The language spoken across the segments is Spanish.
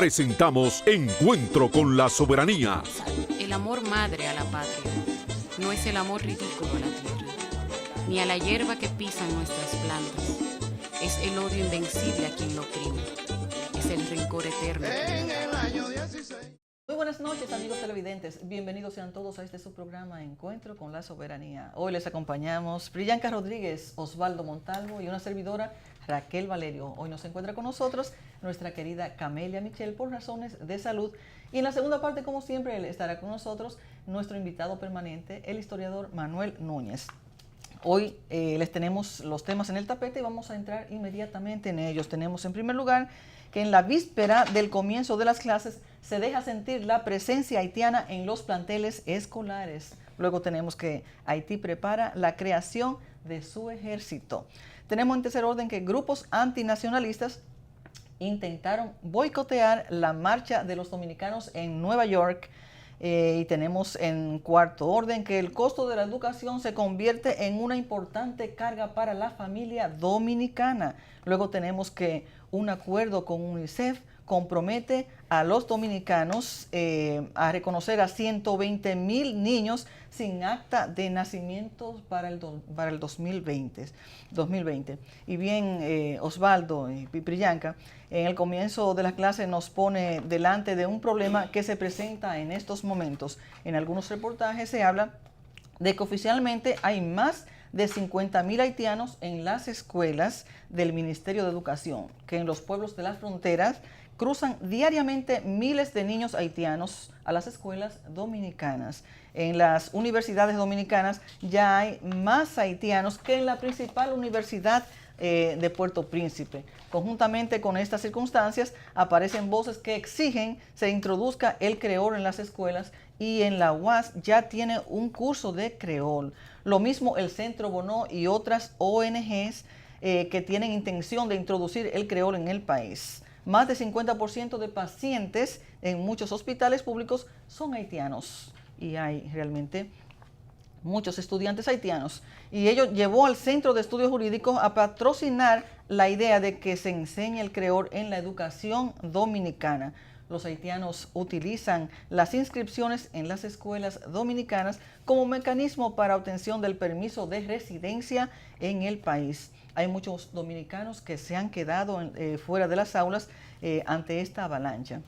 Presentamos Encuentro con la Soberanía. El amor madre a la patria no es el amor ridículo a la tierra, ni a la hierba que pisan nuestras plantas. Es el odio invencible a quien lo oprime. Es el rencor eterno. Muy buenas noches, amigos televidentes. Bienvenidos sean todos a este su programa Encuentro con la Soberanía. Hoy les acompañamos Priyanka Rodríguez, Osvaldo Montalvo y una servidora, Raquel Valerio. Hoy nos encuentra con nosotros nuestra querida Camelia Michel por razones de salud. Y en la segunda parte, como siempre, estará con nosotros nuestro invitado permanente, el historiador Manuel Núñez. Hoy les tenemos los temas en el tapete y vamos a entrar inmediatamente en ellos. Tenemos en primer lugar que en la víspera del comienzo de las clases se deja sentir la presencia haitiana en los planteles escolares. Luego tenemos que Haití prepara la creación de su ejército. Tenemos en tercer orden que grupos antinacionalistas intentaron boicotear la marcha de los dominicanos en Nueva York. Y tenemos en cuarto orden que el costo de la educación se convierte en una importante carga para la familia dominicana. Luego tenemos que un acuerdo con UNICEF compromete a los dominicanos a reconocer a 120,000 niños sin acta de nacimiento para el 2020. Y bien, Osvaldo y Priyanka, en el comienzo de la clase nos pone delante de un problema que se presenta en estos momentos. En algunos reportajes se habla de que oficialmente hay más de 50,000 haitianos en las escuelas del Ministerio de Educación, que en los pueblos de las fronteras cruzan diariamente miles de niños haitianos a las escuelas dominicanas. En las universidades dominicanas ya hay más haitianos que en la principal universidad de Puerto Príncipe. Conjuntamente con estas circunstancias aparecen voces que exigen se introduzca el creol en las escuelas y en la UAS ya tiene un curso de creol. Lo mismo el Centro Bonó y otras ONGs que tienen intención de introducir el creol en el país. Más del 50% de pacientes en muchos hospitales públicos son haitianos y hay realmente muchos estudiantes haitianos. Y ello llevó al Centro de Estudios Jurídicos a patrocinar la idea de que se enseñe el creol en la educación dominicana. Los haitianos utilizan las inscripciones en las escuelas dominicanas como mecanismo para obtención del permiso de residencia en el país. Hay muchos dominicanos que se han quedado fuera de las aulas ante esta avalancha.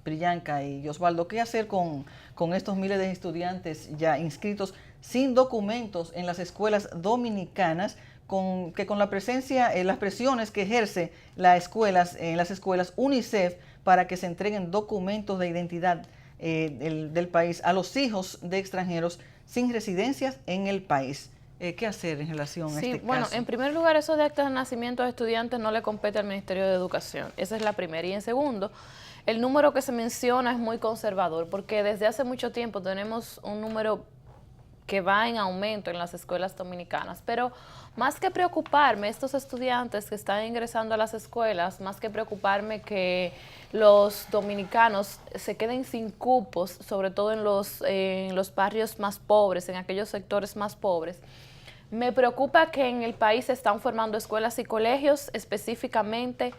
Priyanka y Osvaldo, ¿qué hacer con estos miles de estudiantes ya inscritos sin documentos en las escuelas dominicanas, con la presencia, las presiones que ejerce en las escuelas UNICEF para que se entreguen documentos de identidad del país a los hijos de extranjeros sin residencias en el país? ¿Qué hacer en relación a este caso? Bueno, en primer lugar, eso de actas de nacimiento de estudiantes no le compete al Ministerio de Educación. Esa es la primera. Y en segundo, el número que se menciona es muy conservador, porque desde hace mucho tiempo tenemos un número que va en aumento en las escuelas dominicanas. Pero más que preocuparme estos estudiantes que están ingresando a las escuelas, más que preocuparme que los dominicanos se queden sin cupos, sobre todo en los barrios más pobres, en aquellos sectores más pobres, me preocupa que en el país se están formando escuelas y colegios específicamente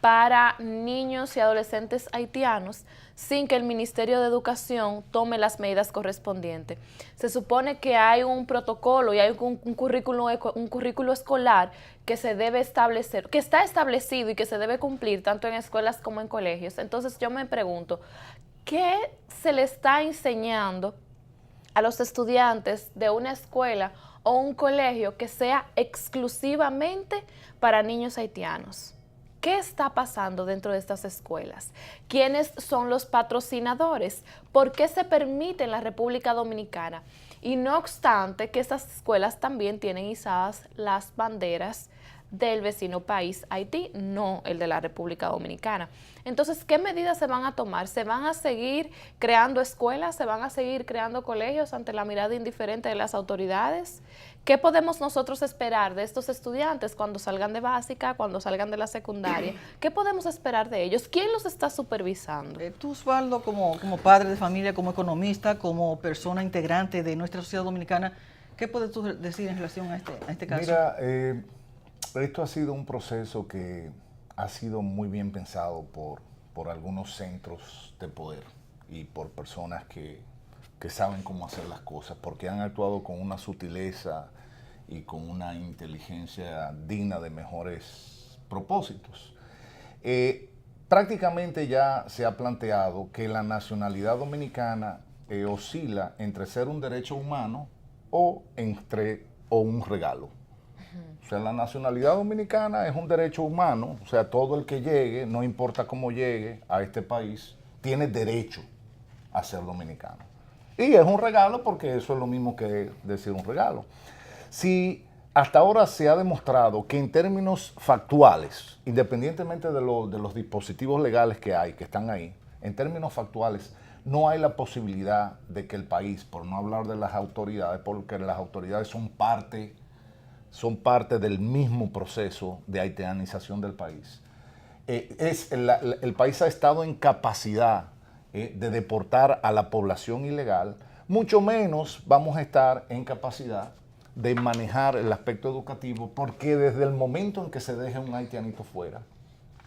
para niños y adolescentes haitianos sin que el Ministerio de Educación tome las medidas correspondientes. Se supone que hay un protocolo y hay un currículo escolar que se debe establecer, que está establecido y que se debe cumplir tanto en escuelas como en colegios. Entonces yo me pregunto, ¿qué se le está enseñando a los estudiantes de una escuela o un colegio que sea exclusivamente para niños haitianos? ¿Qué está pasando dentro de estas escuelas? ¿Quiénes son los patrocinadores? ¿Por qué se permite en la República Dominicana? Y no obstante que estas escuelas también tienen izadas las banderas del vecino país Haití, no el de la República Dominicana. Entonces, ¿qué medidas se van a tomar? ¿Se van a seguir creando escuelas? ¿Se van a seguir creando colegios ante la mirada indiferente de las autoridades? ¿Qué podemos nosotros esperar de estos estudiantes cuando salgan de básica, cuando salgan de la secundaria? ¿Qué podemos esperar de ellos? ¿Quién los está supervisando? Tú, Osvaldo, como padre de familia, como economista, como persona integrante de nuestra sociedad dominicana, ¿qué puedes tú decir en relación a este caso? Mira, esto ha sido un proceso que ha sido muy bien pensado por por algunos centros de poder y por personas que saben cómo hacer las cosas, porque han actuado con una sutileza y con una inteligencia digna de mejores propósitos. Prácticamente ya se ha planteado que la nacionalidad dominicana oscila entre ser un derecho humano o un regalo. O sea, la nacionalidad dominicana es un derecho humano, o sea, todo el que llegue, no importa cómo llegue a este país, tiene derecho a ser dominicano. Y es un regalo porque eso es lo mismo que decir un regalo. Si hasta ahora se ha demostrado que en términos factuales, independientemente de los dispositivos legales que hay, que están ahí, en términos factuales, no hay la posibilidad de que el país, por no hablar de las autoridades, porque las autoridades son parte del mismo proceso de haitianización del país. El país ha estado en capacidad de deportar a la población ilegal, mucho menos vamos a estar en capacidad de manejar el aspecto educativo, porque desde el momento en que se deje un haitianito fuera,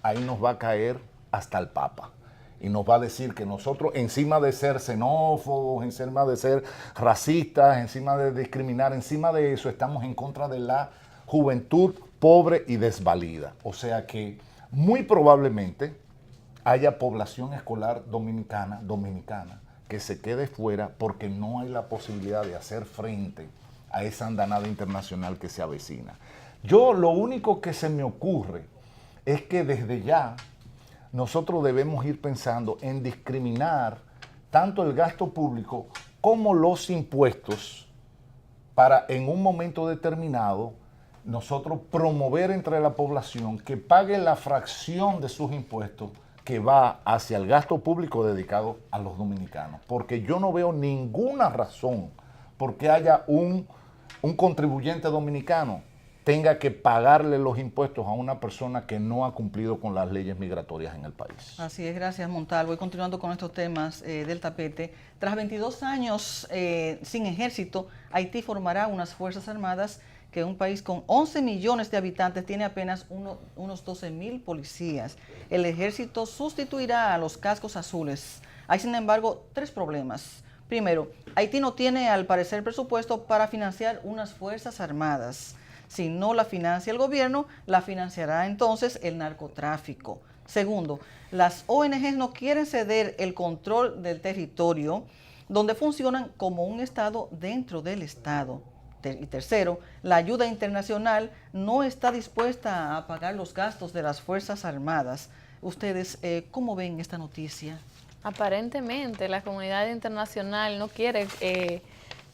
ahí nos va a caer hasta el Papa. Y nos va a decir que nosotros, encima de ser xenófobos, encima de ser racistas, encima de discriminar, encima de eso, estamos en contra de la juventud pobre y desvalida. O sea que muy probablemente haya población escolar dominicana que se quede fuera porque no hay la posibilidad de hacer frente a esa andanada internacional que se avecina. Yo lo único que se me ocurre es que desde ya nosotros debemos ir pensando en discriminar tanto el gasto público como los impuestos para en un momento determinado nosotros promover entre la población que pague la fracción de sus impuestos que va hacia el gasto público dedicado a los dominicanos. Porque yo no veo ninguna razón por qué haya un contribuyente dominicano tenga que pagarle los impuestos a una persona que no ha cumplido con las leyes migratorias en el país. Así es, gracias Montalvo. Y continuando con estos temas del tapete, tras 22 años sin ejército, Haití formará unas Fuerzas Armadas que un país con 11 millones de habitantes tiene apenas unos 12.000 policías. El ejército sustituirá a los cascos azules. Hay, sin embargo, 3 problemas. Primero, Haití no tiene, al parecer, presupuesto para financiar unas Fuerzas Armadas. Si no la financia el gobierno, la financiará entonces el narcotráfico. Segundo, las ONGs no quieren ceder el control del territorio donde funcionan como un Estado dentro del Estado. Y tercero, la ayuda internacional no está dispuesta a pagar los gastos de las Fuerzas Armadas. ¿Ustedes cómo ven esta noticia? Aparentemente la comunidad internacional no quiere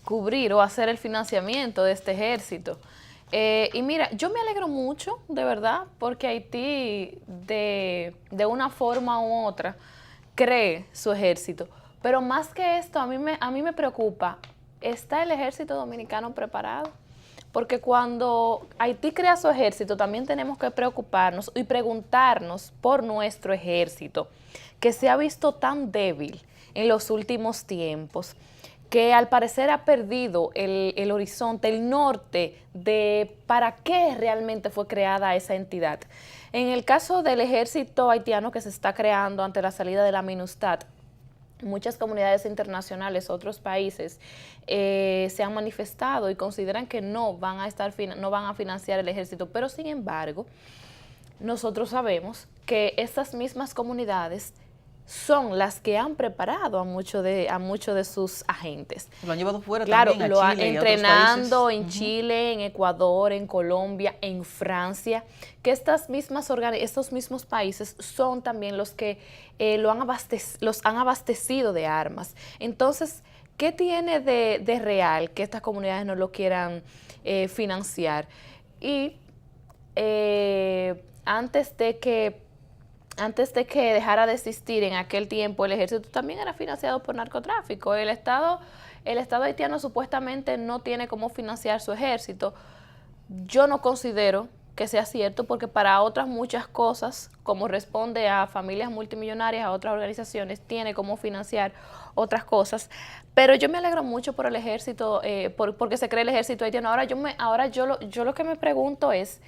cubrir o hacer el financiamiento de este ejército. Y mira, yo me alegro mucho, de verdad, porque Haití de una forma u otra cree su ejército. Pero más que esto, a mí me preocupa, ¿está el ejército dominicano preparado? Porque cuando Haití crea su ejército, también tenemos que preocuparnos y preguntarnos por nuestro ejército, que se ha visto tan débil en los últimos tiempos, que al parecer ha perdido el horizonte, el norte de para qué realmente fue creada esa entidad. En el caso del ejército haitiano que se está creando ante la salida de la MINUSTAH, muchas comunidades internacionales, otros países, se han manifestado y consideran que no van a financiar el ejército, pero sin embargo, nosotros sabemos que estas mismas comunidades son las que han preparado a muchos de sus agentes. Lo han llevado fuera claro, también, lo a han Chile y entrenando otros en países. Chile, en Ecuador, en Colombia, en Francia, que estos mismos países son también los que los han abastecido de armas. Entonces, ¿qué tiene de real que estas comunidades no lo quieran financiar? Y antes de que dejara de existir en aquel tiempo, el ejército también era financiado por narcotráfico. El Estado haitiano supuestamente no tiene cómo financiar su ejército. Yo no considero que sea cierto, porque para otras muchas cosas, como responde a familias multimillonarias, a otras organizaciones, tiene cómo financiar otras cosas. Pero yo me alegro mucho por el ejército, porque se cree el ejército haitiano. Ahora yo lo que me pregunto es,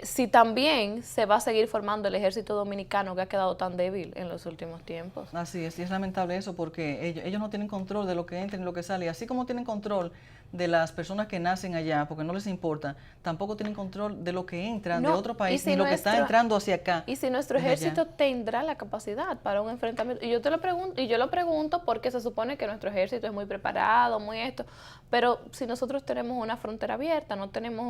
si también se va a seguir formando el ejército dominicano que ha quedado tan débil en los últimos tiempos. Así es, y es lamentable eso porque ellos no tienen control de lo que entra y lo que sale. Así como tienen control de las personas que nacen allá, porque no les importa, tampoco tienen control de lo que entran de otro país, ni lo que está entrando hacia acá. Y si nuestro ejército tendrá la capacidad para un enfrentamiento. Y yo lo pregunto porque se supone que nuestro ejército es muy preparado, muy esto, pero si nosotros tenemos una frontera abierta, no tenemos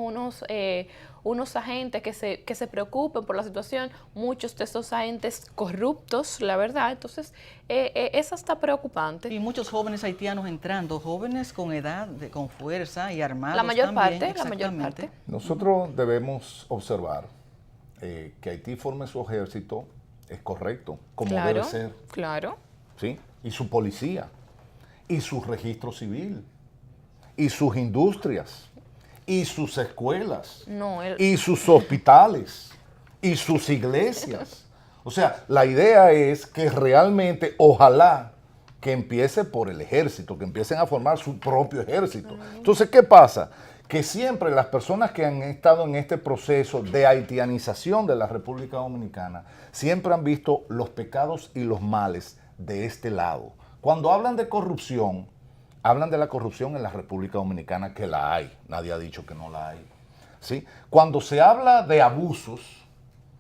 unos agentes que se preocupen por la situación, muchos de esos agentes corruptos, la verdad, entonces eso está preocupante. Y muchos jóvenes haitianos entrando, jóvenes con edad, con fuerza y armados. La mayor también, parte. Nosotros debemos observar que Haití forme su ejército, es correcto, como debe ser. Claro. ¿Sí? Y su policía, y su registro civil, y sus industrias, y sus escuelas, y sus hospitales, y sus iglesias. O sea, la idea es que realmente, ojalá, que empiece por el ejército, que empiecen a formar su propio ejército. Entonces, ¿qué pasa? Que siempre las personas que han estado en este proceso de haitianización de la República Dominicana, siempre han visto los pecados y los males de este lado. Cuando hablan de corrupción, hablan de la corrupción en la República Dominicana, que la hay, nadie ha dicho que no la hay. ¿Sí? Cuando se habla de abusos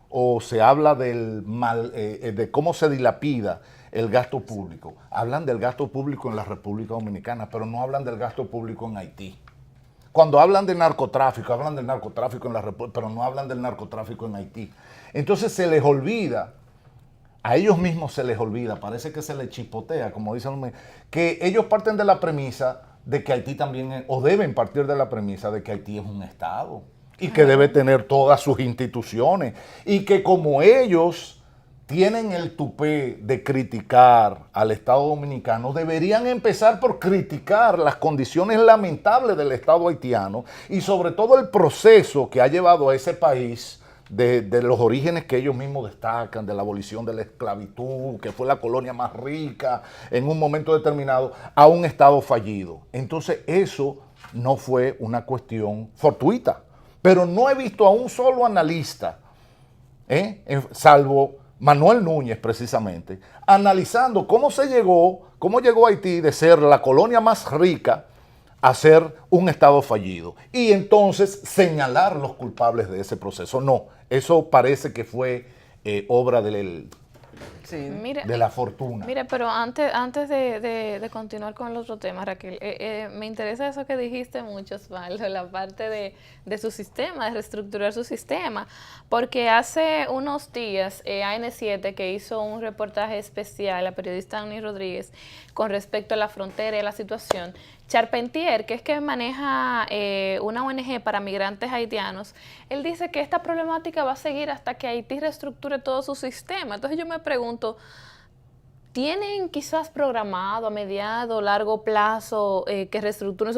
o se habla del mal, de cómo se dilapida el gasto público, hablan del gasto público en la República Dominicana, pero no hablan del gasto público en Haití. Cuando hablan de narcotráfico, hablan del narcotráfico en la República, pero no hablan del narcotráfico en Haití. Entonces se les olvida, a ellos mismos se les olvida, parece que se les chipotea, como dicen, que ellos parten de la premisa de que Haití también es, o deben partir de la premisa de que Haití es un Estado y que debe tener todas sus instituciones y que como ellos tienen el tupé de criticar al Estado Dominicano, deberían empezar por criticar las condiciones lamentables del Estado haitiano y sobre todo el proceso que ha llevado a ese país de los orígenes que ellos mismos destacan, de la abolición de la esclavitud, que fue la colonia más rica en un momento determinado, a un Estado fallido. Entonces eso no fue una cuestión fortuita, pero no he visto a un solo analista, salvo Manuel Núñez precisamente, analizando cómo llegó Haití de ser la colonia más rica a ser un Estado fallido y entonces señalar los culpables de ese proceso. No, eso parece que fue obra de la fortuna. Mire, pero antes de continuar con el otro tema, Raquel, me interesa eso que dijiste mucho, Osvaldo, la parte de su sistema, de reestructurar su sistema, porque hace unos días AN7, que hizo un reportaje especial, la periodista Annie Rodríguez, con respecto a la frontera y a la situación, Charpentier, que es que maneja una ONG para migrantes haitianos, él dice que esta problemática va a seguir hasta que Haití reestructure todo su sistema. Entonces yo me pregunto, ¿tienen quizás programado a mediano o largo plazo que reestructuren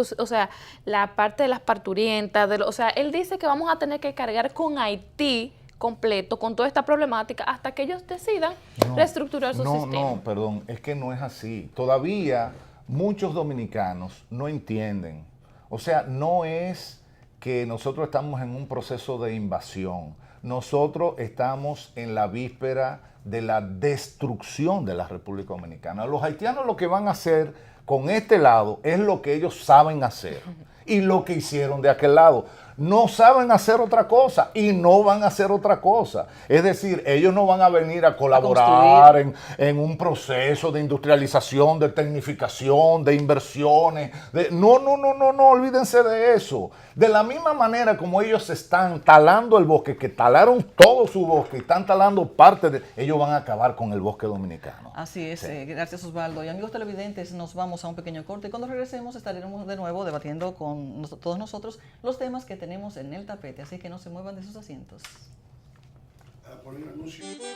la parte de las parturientas? O sea, él dice que vamos a tener que cargar con Haití completo, con toda esta problemática, hasta que ellos decidan reestructurar su sistema. No, perdón, es que no es así. Todavía muchos dominicanos no entienden. O sea, no es que nosotros estamos en un proceso de invasión. Nosotros estamos en la víspera de la destrucción de la República Dominicana. Los haitianos lo que van a hacer con este lado es lo que ellos saben hacer y lo que hicieron de aquel lado. No saben hacer otra cosa y no van a hacer otra cosa. Es decir, ellos no van a venir a colaborar en un proceso de industrialización, de tecnificación, de inversiones. No, olvídense de eso. De la misma manera como ellos están talando el bosque, que talaron todo su bosque y están talando parte de... Ellos van a acabar con el bosque dominicano. Así es, sí. Gracias Osvaldo. Y amigos televidentes, nos vamos a un pequeño corte y cuando regresemos estaremos de nuevo debatiendo con todos nosotros los temas que tenemos en el tapete, así que no se muevan de sus asientos.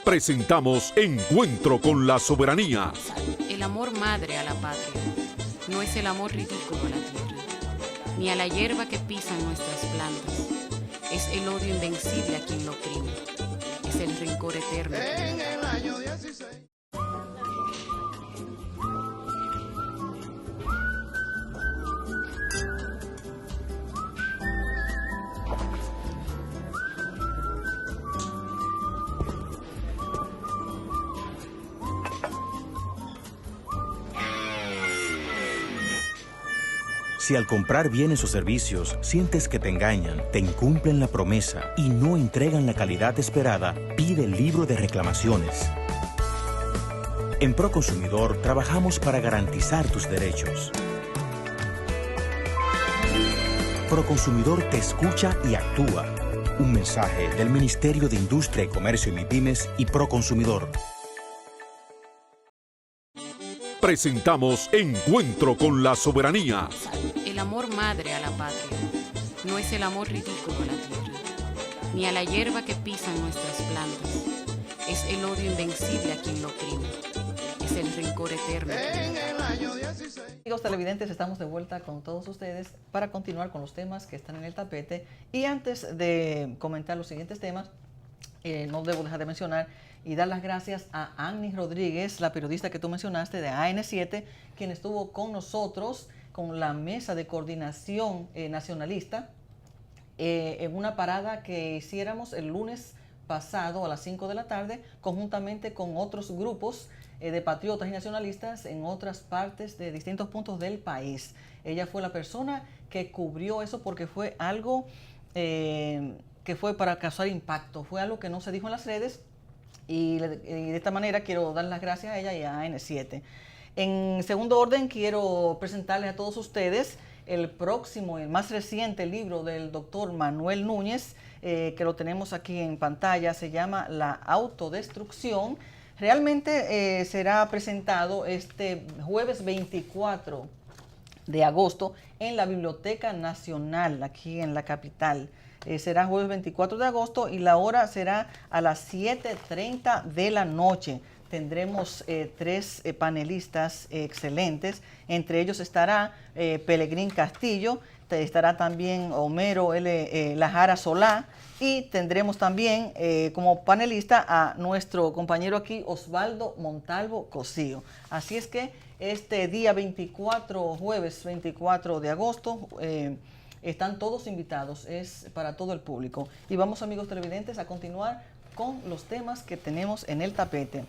Presentamos Encuentro con la Soberanía. El amor madre a la patria no es el amor ridículo a la tierra, ni a la hierba que pisan nuestras plantas. Es el odio invencible a quien lo oprime. Es el rencor eterno. En el año 16. Si al comprar bienes o servicios sientes que te engañan, te incumplen la promesa y no entregan la calidad esperada, pide el libro de reclamaciones. En Proconsumidor trabajamos para garantizar tus derechos. Proconsumidor te escucha y actúa. Un mensaje del Ministerio de Industria y Comercio y MIPYMES y Proconsumidor. Presentamos Encuentro con la Soberanía. El amor madre a la patria no es el amor ridículo a la tierra, ni a la hierba que pisan nuestras plantas. Es el odio invencible a quien lo oprime. Es el rencor eterno. Amigos televidentes, estamos de vuelta con todos ustedes para continuar con los temas que están en el tapete. Y antes de comentar los siguientes temas, no debo dejar de mencionar y dar las gracias a Annie Rodríguez, la periodista que tú mencionaste de AN7, quien estuvo con nosotros con la mesa de coordinación nacionalista en una parada que hiciéramos el lunes pasado a las 5 de la tarde, conjuntamente con otros grupos de patriotas y nacionalistas en otras partes de distintos puntos del país. Ella fue la persona que cubrió eso porque fue algo que fue para causar impacto, fue algo que no se dijo en las redes y de esta manera quiero dar las gracias a ella y a AN7. En segundo orden quiero presentarles a todos ustedes el próximo, el más reciente libro del doctor Manuel Núñez, que lo tenemos aquí en pantalla, se llama La autodestrucción. Realmente será presentado este jueves 24 de agosto en la Biblioteca Nacional, aquí en la capital. Será jueves 24 de agosto y la hora será a las 7:30 de la noche. Tendremos tres panelistas excelentes, entre ellos estará Pelegrín Castillo, estará también Homero L. Lajara Solá y tendremos también como panelista a nuestro compañero aquí Osvaldo Montalvo Cosío. Así es que este día 24, jueves 24 de agosto, están todos invitados, es para todo el público. Y vamos, amigos televidentes, a continuar con los temas que tenemos en el tapete.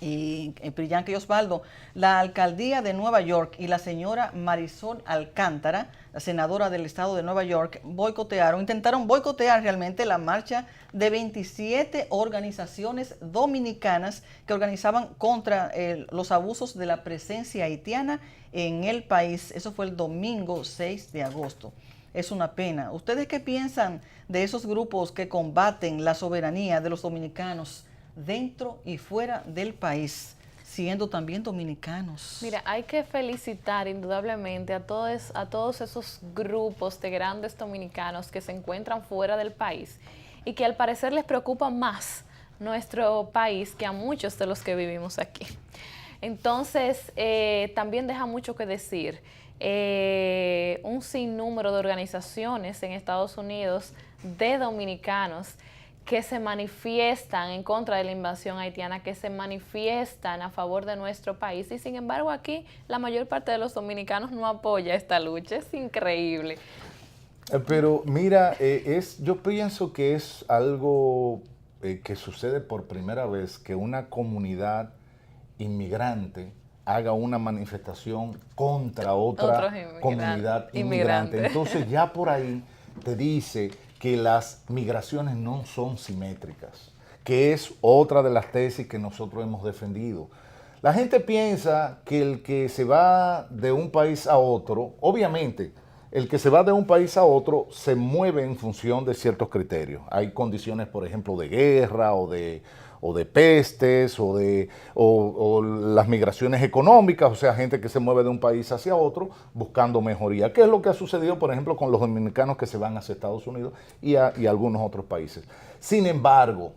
Y Priyanka y Osvaldo, la alcaldía de Nueva York y la señora Marisol Alcántara, la senadora del estado de Nueva York, intentaron boicotear realmente la marcha de 27 organizaciones dominicanas que organizaban contra los abusos de la presencia haitiana en el país. Eso fue el domingo 6 de agosto. Es una pena. ¿Ustedes qué piensan de esos grupos que combaten la soberanía de los dominicanos dentro y fuera del país, siendo también dominicanos? Mira, hay que felicitar indudablemente a todos esos grupos de grandes dominicanos que se encuentran fuera del país y que al parecer les preocupa más nuestro país que a muchos de los que vivimos aquí. Entonces, también deja mucho que decir. Un sinnúmero de organizaciones en Estados Unidos de dominicanos que se manifiestan en contra de la invasión haitiana, que se manifiestan a favor de nuestro país y sin embargo aquí la mayor parte de los dominicanos no apoya esta lucha. Es increíble. Pero mira, yo pienso que es algo que sucede por primera vez, que una comunidad inmigrante haga una manifestación contra otra comunidad inmigrante. Entonces ya por ahí te dice que las migraciones no son simétricas, que es otra de las tesis que nosotros hemos defendido. La gente piensa que el que se va de un país a otro, obviamente, el que se va de un país a otro se mueve en función de ciertos criterios. Hay condiciones, por ejemplo, de guerra o de pestes o las migraciones económicas, o sea, gente que se mueve de un país hacia otro buscando mejoría. ¿Qué es lo que ha sucedido, por ejemplo, con los dominicanos que se van hacia Estados Unidos y algunos otros países? Sin embargo,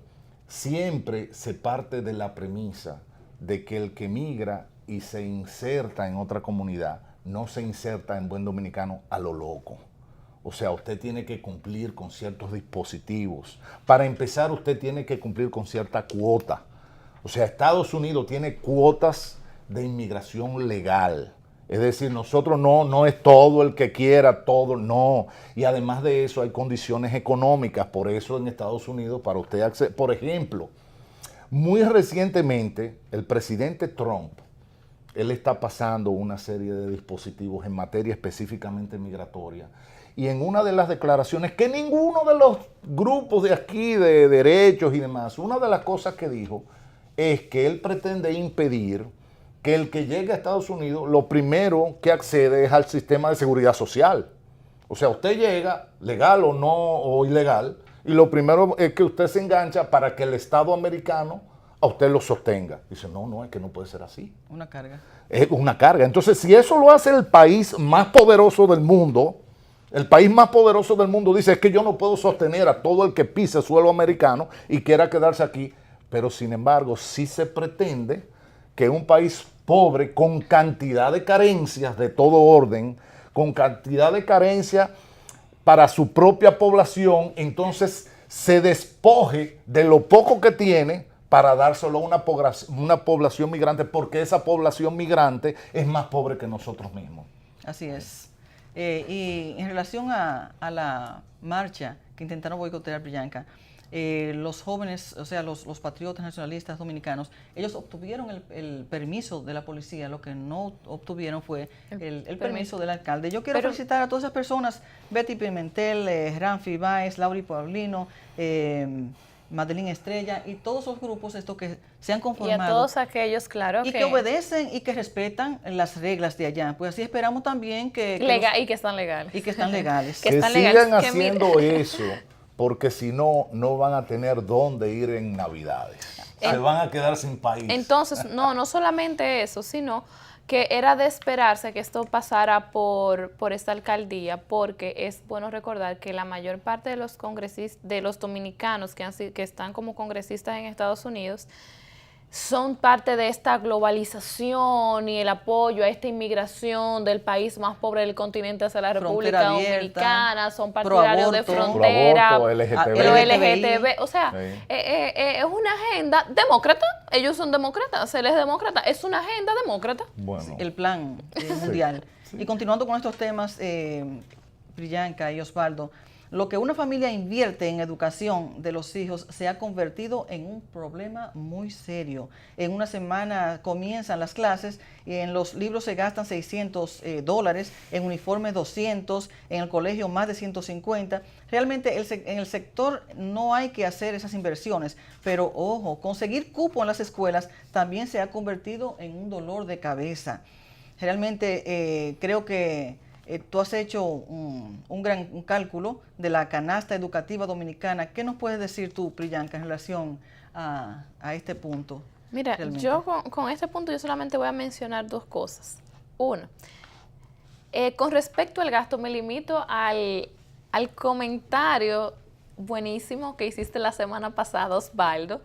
siempre se parte de la premisa de que el que migra y se inserta en otra comunidad no se inserta en buen dominicano a lo loco. O sea, usted tiene que cumplir con ciertos dispositivos. Para empezar, usted tiene que cumplir con cierta cuota. O sea, Estados Unidos tiene cuotas de inmigración legal. Es decir, nosotros no es todo el que quiera, todo, no. Y además de eso, hay condiciones económicas. Por eso en Estados Unidos, para usted acceder, por ejemplo, muy recientemente, el presidente Trump él está pasando una serie de dispositivos en materia específicamente migratoria. Y en una de las declaraciones que ninguno de los grupos de aquí, de derechos y demás, una de las cosas que dijo es que él pretende impedir que el que llegue a Estados Unidos, lo primero que accede es al sistema de seguridad social. O sea, usted llega, legal o no, o ilegal, y lo primero es que usted se engancha para que el Estado americano a usted lo sostenga. Dice, no, es que no puede ser así. Una carga. Es una carga. Entonces, si eso lo hace el país más poderoso del mundo, dice, es que yo no puedo sostener a todo el que pise suelo americano y quiera quedarse aquí. Pero, sin embargo, sí se pretende que un país pobre, con cantidad de carencias de todo orden, con cantidad de carencias para su propia población, entonces se despoje de lo poco que tiene para dárselo a una población migrante, porque esa población migrante es más pobre que nosotros mismos. Así es. Y en relación a la marcha que intentaron boicotear, Priyanka, los jóvenes, o sea, los patriotas nacionalistas dominicanos, ellos obtuvieron el permiso de la policía, lo que no obtuvieron fue el permiso del alcalde. Yo quiero felicitar a todas esas personas, Betty Pimentel, Ramfi Báez, Lauri Paulino, Madeline Estrella y todos los grupos que se han conformado. Y a todos aquellos, claro. Y que obedecen y que respetan las reglas de allá. Pues así esperamos también que y que están legales. Y que están legales. Que sigan haciendo eso, porque si no, no van a tener dónde ir en Navidades. Se van a quedar sin país. Entonces, no solamente eso, sino que era de esperarse que esto pasara por esta alcaldía, porque es bueno recordar que la mayor parte de los congresistas, de los dominicanos que están como congresistas en Estados Unidos, son parte de esta globalización y el apoyo a esta inmigración del país más pobre del continente hacia la República Dominicana, son partidarios de frontera, LGTB, o sea, es una agenda demócrata, ellos son demócratas, él es demócrata, es una agenda demócrata. Bueno. El plan mundial. Y continuando con estos temas, Priyanka y Osvaldo, lo que una familia invierte en educación de los hijos se ha convertido en un problema muy serio. En una semana comienzan las clases y en los libros se gastan $600, en uniformes 200, en el colegio más de 150. Realmente en el sector no hay que hacer esas inversiones, pero ojo, conseguir cupo en las escuelas también se ha convertido en un dolor de cabeza. Realmente creo que tú has hecho un gran cálculo de la canasta educativa dominicana. ¿Qué nos puedes decir tú, Priyanka, en relación a este punto? Mira, realmente? yo con este punto yo solamente voy a mencionar dos cosas. Una, con respecto al gasto, me limito al comentario buenísimo que hiciste la semana pasada, Osvaldo,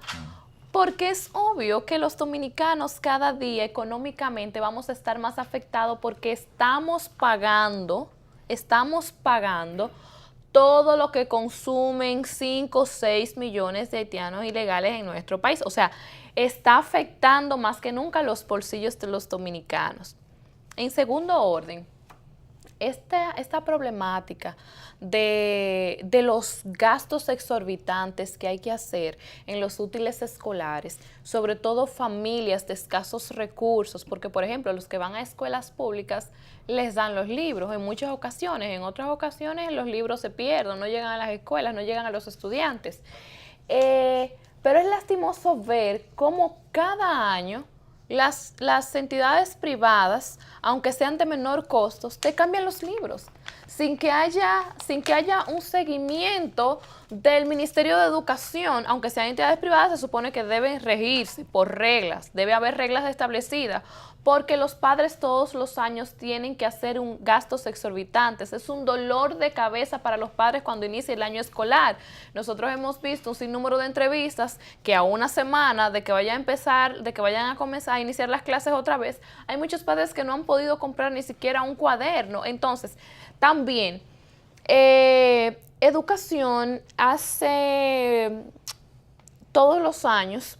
porque es obvio que los dominicanos cada día económicamente vamos a estar más afectados porque estamos pagando todo lo que consumen 5 o 6 millones de haitianos ilegales en nuestro país. O sea, está afectando más que nunca los bolsillos de los dominicanos. En segundo orden, esta problemática de los gastos exorbitantes que hay que hacer en los útiles escolares, sobre todo familias de escasos recursos, porque por ejemplo los que van a escuelas públicas les dan los libros en muchas ocasiones, en otras ocasiones los libros se pierden, no llegan a las escuelas, no llegan a los estudiantes. Pero es lastimoso ver cómo cada año las entidades privadas, aunque sean de menor costo, te cambian los libros sin que haya un seguimiento del Ministerio de Educación. Aunque sean entidades privadas, se supone que deben regirse por reglas, debe haber reglas establecidas, porque los padres todos los años tienen que hacer gastos exorbitantes. Es un dolor de cabeza para los padres cuando inicia el año escolar. Nosotros hemos visto un sinnúmero de entrevistas que a una semana de que vayan a comenzar a iniciar las clases otra vez, hay muchos padres que no han podido comprar ni siquiera un cuaderno. Entonces, también, educación hace todos los años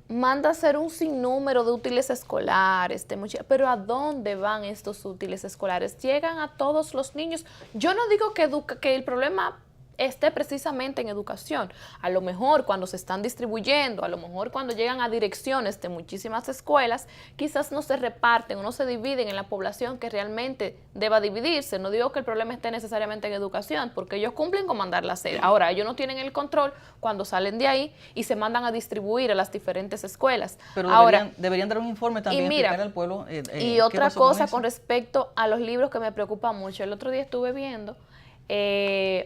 manda a hacer un sinnúmero de útiles escolares, pero ¿a dónde van estos útiles escolares? ¿Llegan a todos los niños? Yo no digo que el problema esté precisamente en educación. A lo mejor cuando se están distribuyendo, a lo mejor cuando llegan a direcciones de muchísimas escuelas, quizás no se reparten o no se dividen en la población que realmente deba dividirse. No digo que el problema esté necesariamente en educación, porque ellos cumplen con mandarla a hacer. Ahora, ellos no tienen el control cuando salen de ahí y se mandan a distribuir a las diferentes escuelas. Pero ahora, deberían dar un informe también, y mira, explicar al pueblo. Y ¿qué otra pasó con cosa eso? con respecto a los libros que me preocupa mucho. El otro día estuve viendo,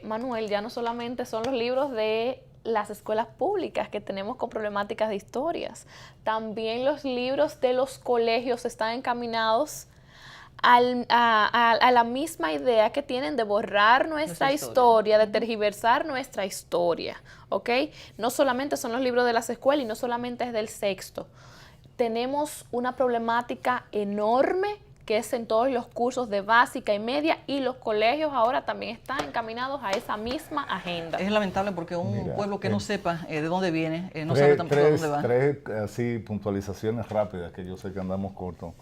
Manuel, ya no solamente son los libros de las escuelas públicas que tenemos con problemáticas de historias, también los libros de los colegios están encaminados a la misma idea que tienen de borrar nuestra historia, de tergiversar nuestra historia, ¿ok? No solamente son los libros de las escuelas y no solamente es del sexto. Tenemos una problemática enorme que es en todos los cursos de básica y media, y los colegios ahora también están encaminados a esa misma agenda. Es lamentable porque un pueblo que no sepa de dónde viene, no Tres- sabe tampoco a tres- dónde va. Tres así puntualizaciones rápidas, que yo sé que andamos cortos.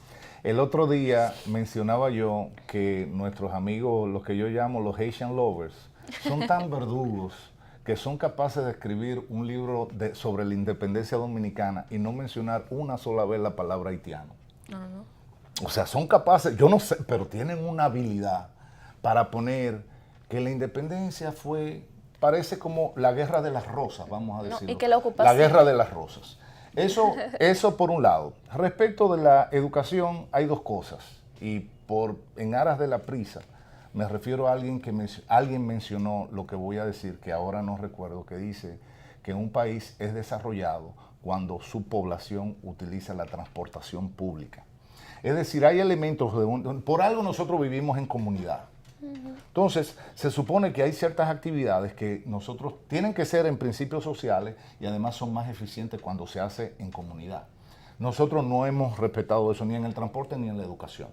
El otro día mencionaba yo que nuestros amigos, los que yo llamo los Haitian lovers, son tan verdugos que son capaces de escribir un libro sobre la independencia dominicana y no mencionar una sola vez la palabra haitiano. O sea, son capaces, yo no sé, pero tienen una habilidad para poner que la independencia parece como la guerra de las rosas, vamos a decirlo. y que la ocupación. La guerra de las rosas. Eso por un lado. Respecto de la educación, hay dos cosas. Y en aras de la prisa, me refiero a alguien que alguien mencionó lo que voy a decir, que ahora no recuerdo, que dice que un país es desarrollado cuando su población utiliza la transportación pública. Es decir, hay elementos por algo nosotros vivimos en comunidad. Entonces, se supone que hay ciertas actividades que nosotros tienen que ser en principios sociales y además son más eficientes cuando se hace en comunidad. Nosotros no hemos respetado eso ni en el transporte ni en la educación.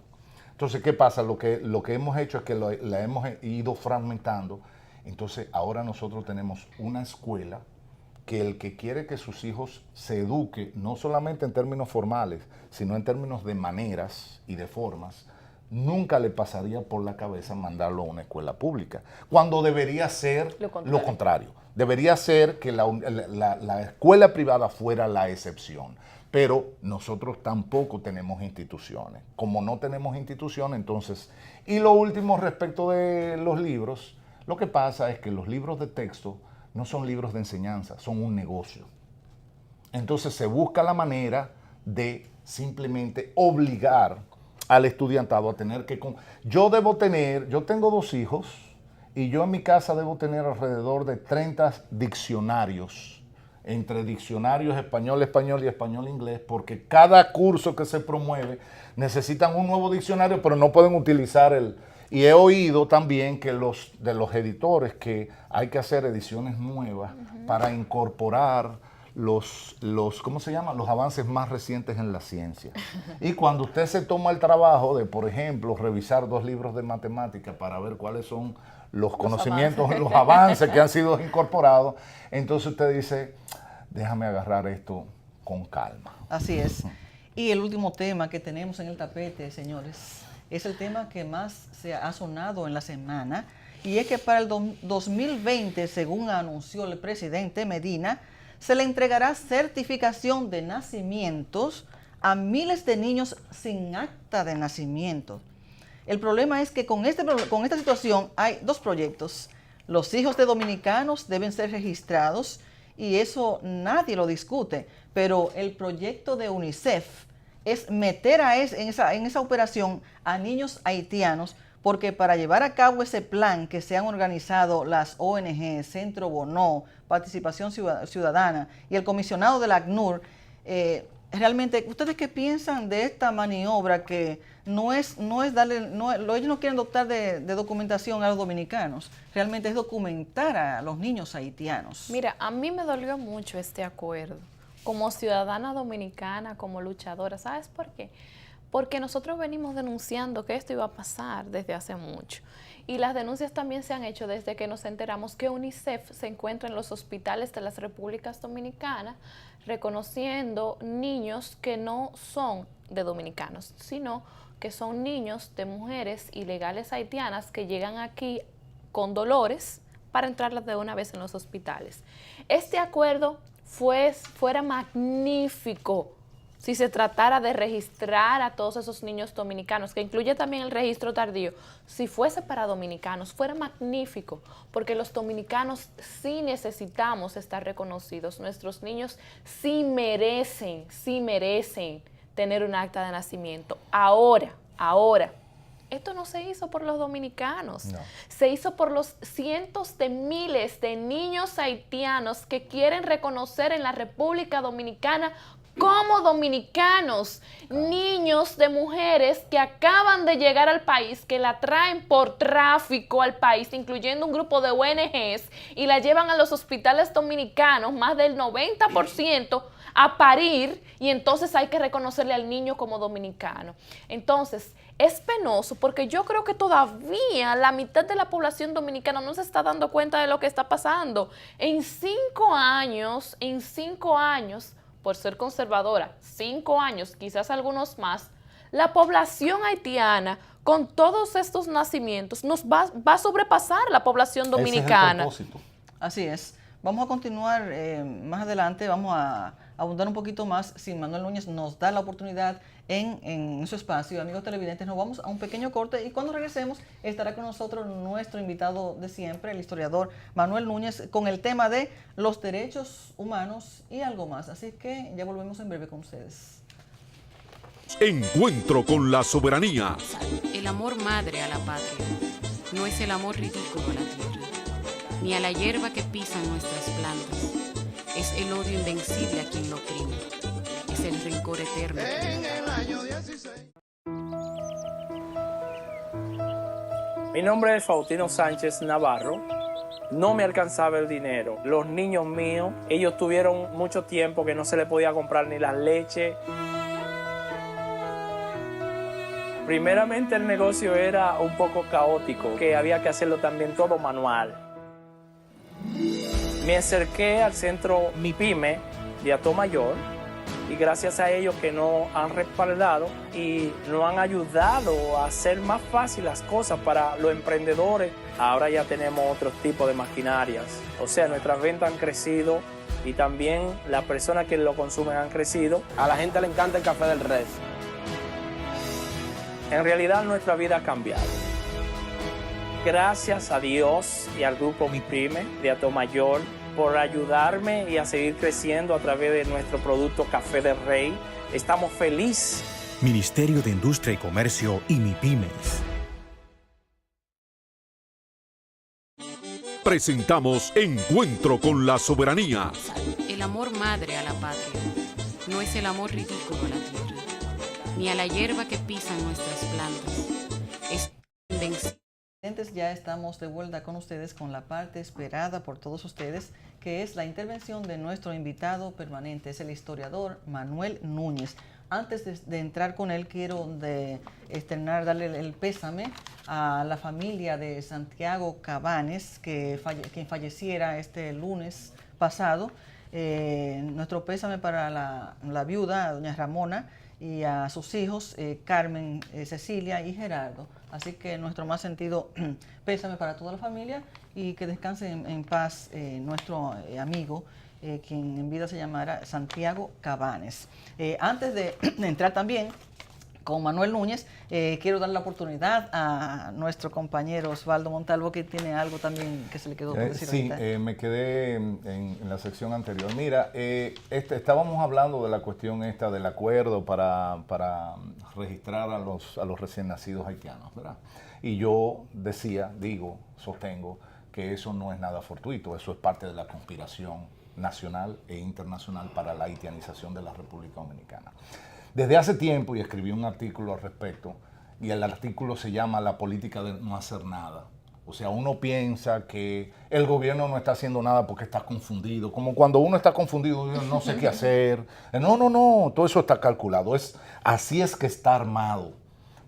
Entonces, ¿qué pasa? Lo que hemos hecho es que la hemos ido fragmentando. Entonces, ahora nosotros tenemos una escuela que el que quiere que sus hijos se eduque, no solamente en términos formales, sino en términos de maneras y de formas, nunca le pasaría por la cabeza mandarlo a una escuela pública, cuando debería ser lo contrario. Debería ser que la escuela privada fuera la excepción. Pero nosotros tampoco tenemos instituciones. Como no tenemos instituciones, entonces... Y lo último respecto de los libros, lo que pasa es que los libros de texto no son libros de enseñanza, son un negocio. Entonces se busca la manera de simplemente obligar al estudiantado a tener que... Yo tengo 2 hijos y yo en mi casa debo tener alrededor de 30 diccionarios, entre diccionarios español y español-inglés, porque cada curso que se promueve necesitan un nuevo diccionario, pero no pueden utilizar Y he oído también que de los editores que hay que hacer ediciones nuevas para incorporar ¿cómo se llama? Los avances más recientes en la ciencia. Y cuando usted se toma el trabajo de, por ejemplo, revisar 2 libros de matemática para ver cuáles son los conocimientos, los avances que han sido incorporados, entonces usted dice, déjame agarrar esto con calma. Así es. Y el último tema que tenemos en el tapete, señores, es el tema que más se ha sonado en la semana, y es que para el 2020, según anunció el presidente Medina, se le entregará certificación de nacimientos a miles de niños sin acta de nacimiento. El problema es que con esta situación hay 2 proyectos. Los hijos de dominicanos deben ser registrados y eso nadie lo discute, pero el proyecto de UNICEF es meter en esa operación a niños haitianos, porque para llevar a cabo ese plan que se han organizado las ONG, Centro Bonó, Participación Ciudadana y el comisionado de la ACNUR, realmente, ¿ustedes qué piensan de esta maniobra que ellos no quieren dotar de documentación a los dominicanos, realmente es documentar a los niños haitianos? Mira, a mí me dolió mucho este acuerdo, como ciudadana dominicana, como luchadora. ¿Sabes por qué? Porque nosotros venimos denunciando que esto iba a pasar desde hace mucho. Y las denuncias también se han hecho desde que nos enteramos que UNICEF se encuentra en los hospitales de las repúblicas dominicanas reconociendo niños que no son de dominicanos, sino que son niños de mujeres ilegales haitianas que llegan aquí con dolores para entrarlas de una vez en los hospitales. Este acuerdo fuera magnífico si se tratara de registrar a todos esos niños dominicanos, que incluye también el registro tardío. Si fuese para dominicanos, fuera magnífico, porque los dominicanos sí necesitamos estar reconocidos. Nuestros niños sí merecen tener un acta de nacimiento. Ahora, esto no se hizo por los dominicanos, no. Se hizo por los cientos de miles de niños haitianos que quieren reconocer en la República Dominicana como dominicanos, niños de mujeres que acaban de llegar al país, que la traen por tráfico al país, incluyendo un grupo de ONGs, y la llevan a los hospitales dominicanos, más del 90%, a parir, y entonces hay que reconocerle al niño como dominicano. Entonces, es penoso porque yo creo que todavía la mitad de la población dominicana no se está dando cuenta de lo que está pasando. En 5 años, por ser conservadora, 5 años, quizás algunos más, la población haitiana, con todos estos nacimientos, nos va a sobrepasar la población dominicana. Ese es el propósito. Así es. Vamos a continuar más adelante, vamos a abundar un poquito más. Si Manuel Núñez nos da la oportunidad en su espacio, amigos televidentes, nos vamos a un pequeño corte y cuando regresemos estará con nosotros nuestro invitado de siempre, el historiador Manuel Núñez, con el tema de los derechos humanos y algo más. Así que ya volvemos en breve con ustedes. Encuentro con la soberanía. El amor madre a la patria no es el amor ridículo a la tierra, ni a la hierba que pisan nuestras plantas. Es el odio invencible a quien lo oprime. Es el rencor eterno. Mi nombre es Faustino Sánchez Navarro. No me alcanzaba el dinero. Los niños míos, ellos tuvieron mucho tiempo que no se les podía comprar ni la leche. Primeramente el negocio era un poco caótico, que había que hacerlo también todo manual. Me acerqué al centro MIPYME de Atomayor y gracias a ellos que nos han respaldado y nos han ayudado a hacer más fácil las cosas para los emprendedores. Ahora ya tenemos otros tipos de maquinarias. O sea, nuestras ventas han crecido y también las personas que lo consumen han crecido. A la gente le encanta el café del Res. En realidad nuestra vida ha cambiado. Gracias a Dios y al grupo MIPYME de Atomayor por ayudarme y a seguir creciendo a través de nuestro producto Café del Rey. Estamos felices. Ministerio de Industria y Comercio y MIPYMES. Presentamos Encuentro con la soberanía. El amor madre a la patria no es el amor ridículo a la tierra, ni a la hierba que pisan nuestras plantas. Es invencible. Ya estamos de vuelta con ustedes con la parte esperada por todos ustedes, que es la intervención de nuestro invitado permanente, es el historiador Manuel Núñez. Antes de entrar con él, quiero darle el pésame a la familia de Santiago Cabanes, quien falleciera este lunes pasado. Nuestro pésame para la viuda, doña Ramona, y a sus hijos, Carmen, Cecilia y Gerardo. Así que nuestro más sentido pésame para toda la familia y que descanse en paz nuestro amigo, quien en vida se llamara Santiago Cabanes. Antes de entrar también con Manuel Núñez, quiero dar la oportunidad a nuestro compañero Osvaldo Montalvo, que tiene algo también que se le quedó por decir. Sí, me quedé en la sección anterior. Mira, estábamos hablando de la cuestión esta del acuerdo para registrar a los recién nacidos haitianos, ¿verdad? Y yo sostengo que eso no es nada fortuito, eso es parte de la conspiración nacional e internacional para la haitianización de la República Dominicana. Desde hace tiempo, y escribí un artículo al respecto, y el artículo se llama La política de no hacer nada. O sea, uno piensa que el gobierno no está haciendo nada porque está confundido. Como cuando uno está confundido, no sé qué hacer. No, todo eso está calculado. Así es que está armado.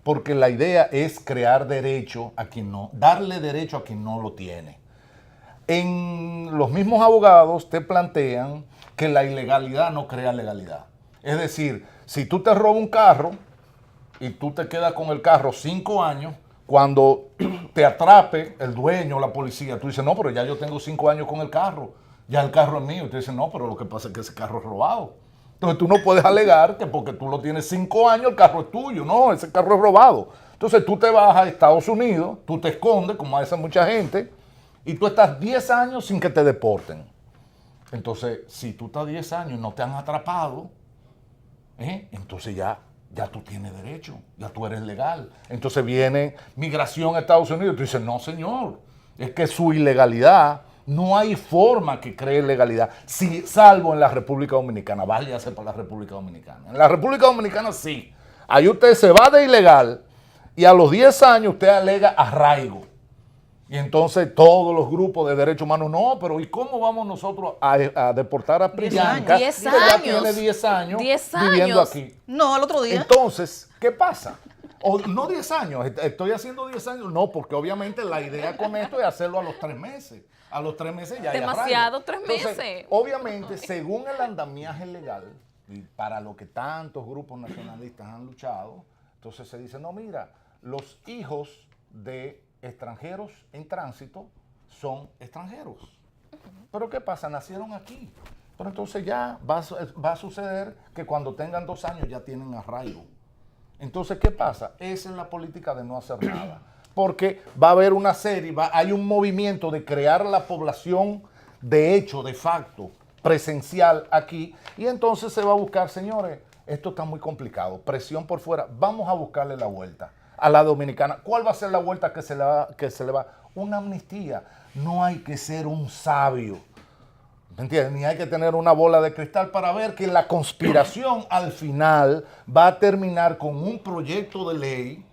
Porque la idea es crear derecho a quien no, darle derecho a quien no lo tiene. En los mismos abogados te plantean que la ilegalidad no crea legalidad. Es decir, si tú te robas un carro y tú te quedas con el carro 5 años, cuando te atrape el dueño, la policía, tú dices, no, pero ya yo tengo 5 años con el carro, ya el carro es mío. Y tú dices, no, pero lo que pasa es que ese carro es robado. Entonces tú no puedes alegar que porque tú lo tienes 5 años el carro es tuyo. No, ese carro es robado. Entonces tú te vas a Estados Unidos, tú te escondes, como hace mucha gente, y tú estás 10 años sin que te deporten. Entonces, si tú estás 10 años y no te han atrapado, entonces ya tú tienes derecho, ya tú eres legal. Entonces viene migración a Estados Unidos y tú dices, no señor, es que su ilegalidad, no hay forma que cree legalidad, salvo en la República Dominicana. Váyase para la República Dominicana. En la República Dominicana sí. Ahí usted se va de ilegal y a los 10 años usted alega arraigo. Y entonces todos los grupos de derechos humanos, no, pero ¿y cómo vamos nosotros a deportar a Priyanka? 10 que ya años. tiene 10 años 10 viviendo años. aquí. No, al otro día. Entonces, ¿qué pasa? O, no 10 años, estoy haciendo 10 años, no, porque obviamente la idea con esto es hacerlo a los 3 meses. A los 3 meses ya hay Demasiado, arraigo. 3 Entonces, meses. obviamente, según el andamiaje legal, y para lo que tantos grupos nacionalistas han luchado, entonces se dice, no, mira, los hijos de extranjeros en tránsito son extranjeros. Pero ¿qué pasa? Nacieron aquí. Pero entonces ya va a suceder que cuando tengan 2 años ya tienen arraigo. Entonces, ¿qué pasa? Esa es la política de no hacer nada. Porque va a haber una serie, hay un movimiento de crear la población de hecho, de facto, presencial aquí, y entonces se va a buscar, señores, esto está muy complicado, presión por fuera, vamos a buscarle la vuelta a la dominicana. ¿Cuál va a ser la vuelta que se le va? Una amnistía. No hay que ser un sabio, ¿me entiendes? Ni hay que tener una bola de cristal para ver que la conspiración al final va a terminar con un proyecto de ley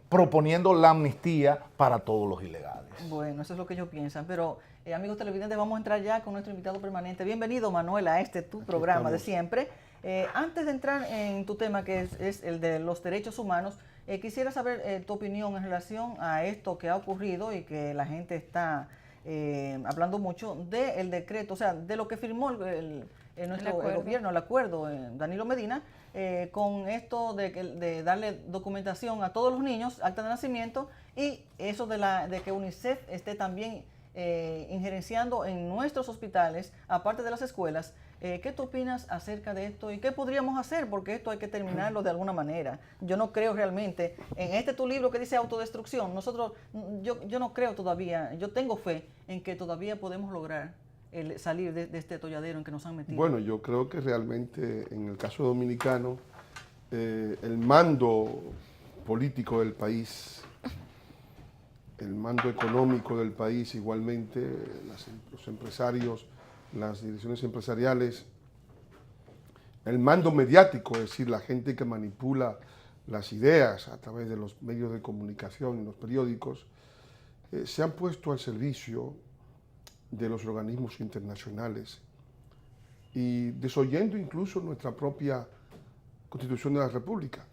proponiendo la amnistía para todos los ilegales. Bueno, eso es lo que ellos piensan, pero amigos televidentes, vamos a entrar ya con nuestro invitado permanente. Bienvenido, Manuel, a tu programa de siempre. Antes de entrar en tu tema, que es el de los derechos humanos, quisiera saber tu opinión en relación a esto que ha ocurrido y que la gente está hablando mucho del decreto, o sea, de lo que firmó el gobierno, el acuerdo, Danilo Medina, con esto de darle documentación a todos los niños, acta de nacimiento, y eso de que UNICEF esté también injerenciando en nuestros hospitales, aparte de las escuelas. ¿Qué tú opinas acerca de esto y qué podríamos hacer? Porque esto hay que terminarlo de alguna manera. Yo no creo realmente, en tu libro que dice autodestrucción, yo no creo todavía, yo tengo fe en que todavía podemos lograr salir de este atolladero en que nos han metido. Bueno, yo creo que realmente en el caso dominicano, el mando político del país, el mando económico del país, igualmente los empresarios, las direcciones empresariales, el mando mediático, es decir, la gente que manipula las ideas a través de los medios de comunicación y los periódicos, se han puesto al servicio de los organismos internacionales y desoyendo incluso nuestra propia Constitución de la República.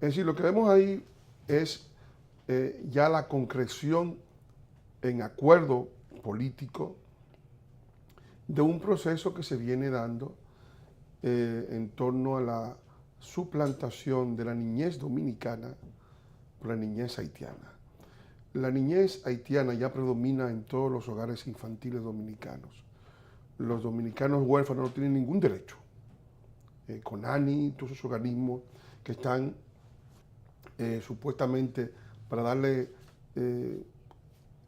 Es decir, lo que vemos ahí es ya la concreción en acuerdo político de un proceso que se viene dando en torno a la suplantación de la niñez dominicana por la niñez haitiana. La niñez haitiana ya predomina en todos los hogares infantiles dominicanos. Los dominicanos huérfanos no tienen ningún derecho. CONANI, todos esos organismos que están supuestamente para darle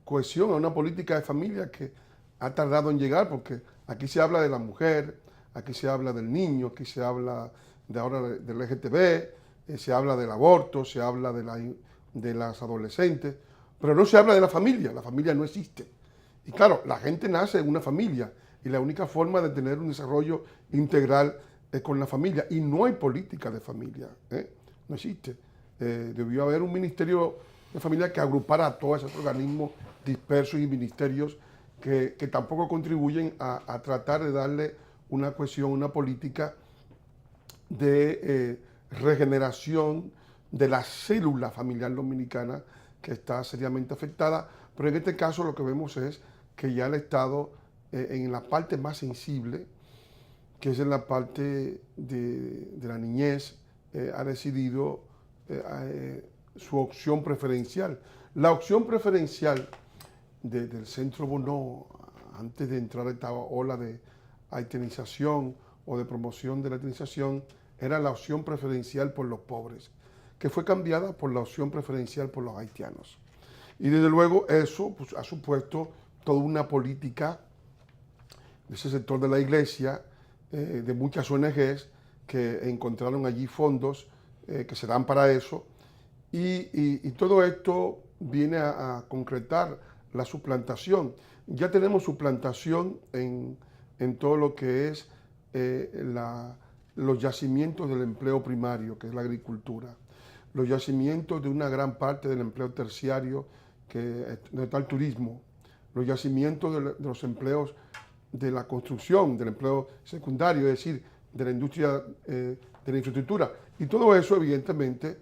cohesión a una política de familia que ha tardado en llegar, porque aquí se habla de la mujer, aquí se habla del niño, aquí se habla de ahora del LGTB, se habla del aborto, se habla de las adolescentes, pero no se habla de la familia no existe. Y claro, la gente nace en una familia y la única forma de tener un desarrollo integral es con la familia, y no hay política de familia, no existe. Debió haber un ministerio de familia que agrupara a todos esos organismos dispersos y ministerios que tampoco contribuyen a tratar de darle una cohesión, una política de regeneración de la célula familiar dominicana que está seriamente afectada. Pero en este caso lo que vemos es que ya el Estado, en la parte más sensible, que es en la parte de la niñez, ha decidido su opción preferencial. La opción preferencial del Centro Bonó, antes de entrar a esta ola de haitianización o de promoción de la haitianización, era la opción preferencial por los pobres, que fue cambiada por la opción preferencial por los haitianos. Y desde luego eso pues, ha supuesto toda una política de ese sector de la iglesia, de muchas ONGs que encontraron allí fondos que se dan para eso, y todo esto viene a concretar la suplantación. Ya tenemos suplantación en todo lo que es los yacimientos del empleo primario, que es la agricultura, los yacimientos de una gran parte del empleo terciario, donde está el turismo, los yacimientos de los empleos de la construcción, del empleo secundario, es decir, de la industria de la infraestructura. Y todo eso, evidentemente,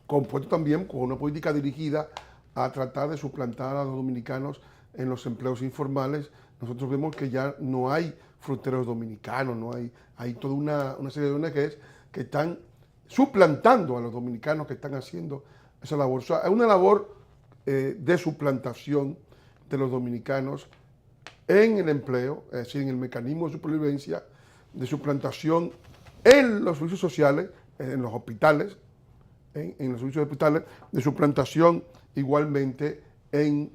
compuesto también con una política dirigida a tratar de suplantar a los dominicanos en los empleos informales. Nosotros vemos que ya no hay fruteros dominicanos, hay toda una serie de ONGs que están suplantando a los dominicanos que están haciendo esa labor. O sea, es una labor de suplantación de los dominicanos en el empleo, es decir, en el mecanismo de supervivencia, de suplantación en los servicios sociales, en los hospitales, en los servicios hospitales, de suplantación igualmente en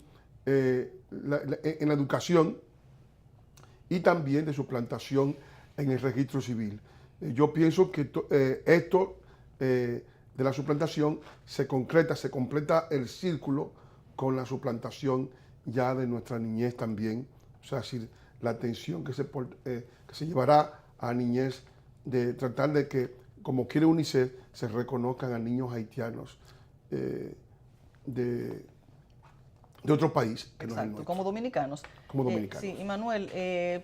la educación y también de suplantación en el registro civil. Yo pienso que esto de la suplantación se completa el círculo con la suplantación ya de nuestra niñez también, o sea, es decir, la atención que se llevará a niñez de tratar de que, como quiere UNICEF, se reconozcan a niños haitianos de otro país que no es el nuestro. Como dominicanos. Como dominicanos. Sí, y Manuel,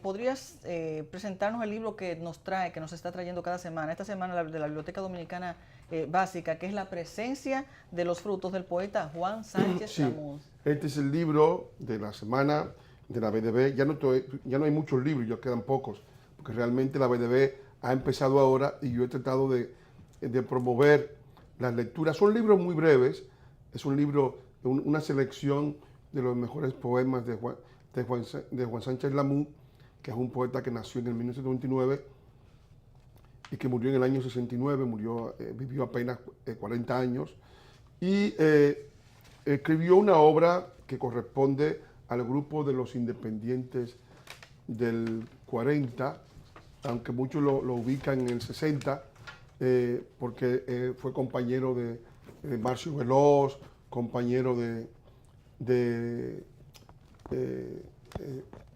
¿podrías presentarnos el libro que nos está trayendo cada semana? Esta semana de la Biblioteca Dominicana Básica, que es La presencia de los frutos, del poeta Juan Sánchez Lamun. Este es el libro de la semana de la BDB. Ya no hay muchos libros, ya quedan pocos, porque realmente la BDB ha empezado ahora y yo he tratado de promover las lecturas. Son libros muy breves, es un libro, una selección de los mejores poemas de Juan Sánchez Lamun, que es un poeta que nació en el 1929 y que murió en el año 69, vivió apenas 40 años, y escribió una obra que corresponde al grupo de los independientes del 40, aunque muchos lo ubican en el 60, porque fue compañero de Marcio Veloz, compañero de